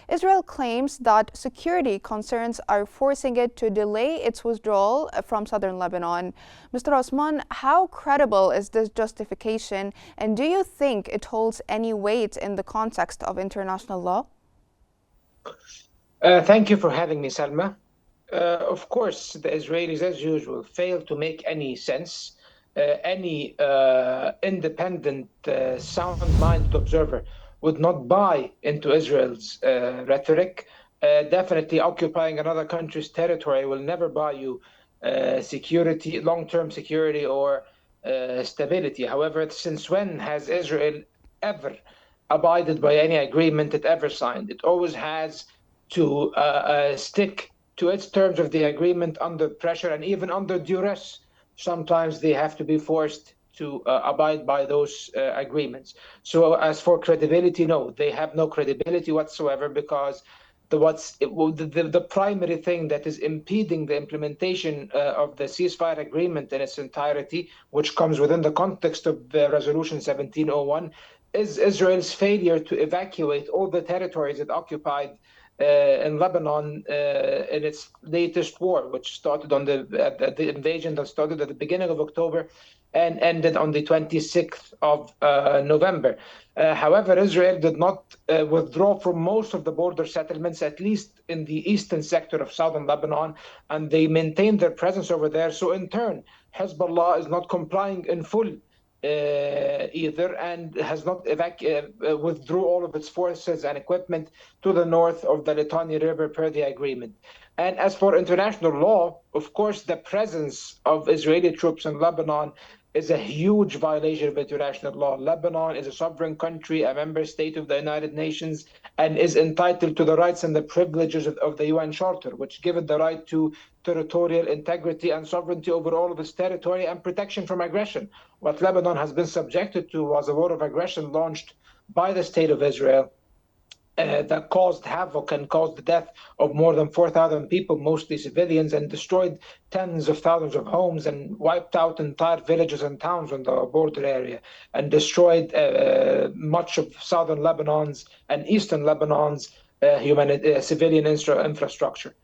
Israel claims that security concerns are forcing it to delay its withdrawal from southern Lebanon. Mr. Osman, how credible is this justification, and do you think it holds any weight in the context of international law? Thank you for having me, Salma. Of course, the Israelis, as usual, fail to make any sense. Any independent, sound-minded observer would not buy into Israel's rhetoric. Definitely occupying another country's territory will never buy you security, long-term security or stability. However, since when has Israel ever abided by any agreement it ever signed? It always has to stick to its terms of the agreement under pressure and even under duress. Sometimes they have to be forced to abide by those agreements. So as for credibility, no, they have no credibility whatsoever, because the primary thing that is impeding the implementation of the ceasefire agreement in its entirety, which comes within the context of Resolution 1701, is Israel's failure to evacuate all the territories it occupied in Lebanon in its latest war, which started on the invasion that started at the beginning of October and ended on the 26th of November. However, Israel did not withdraw from most of the border settlements, at least in the eastern sector of southern Lebanon, and they maintained their presence over there. So in turn, Hezbollah is not complying in full either, and has not withdrew all of its forces and equipment to the north of the Litani River per the agreement. And as for international law, of course, the presence of Israeli troops in Lebanon is a huge violation of international law. Lebanon is a sovereign country, a member state of the United Nations, and is entitled to the rights and the privileges of the UN Charter, which give it the right to territorial integrity and sovereignty over all of its territory and protection from aggression. What Lebanon has been subjected to was a war of aggression launched by the state of Israel that caused havoc and caused the death of more than 4,000 people, mostly civilians, and destroyed tens of thousands of homes and wiped out entire villages and towns on the border area, and destroyed much of southern Lebanon's and eastern Lebanon's civilian infrastructure.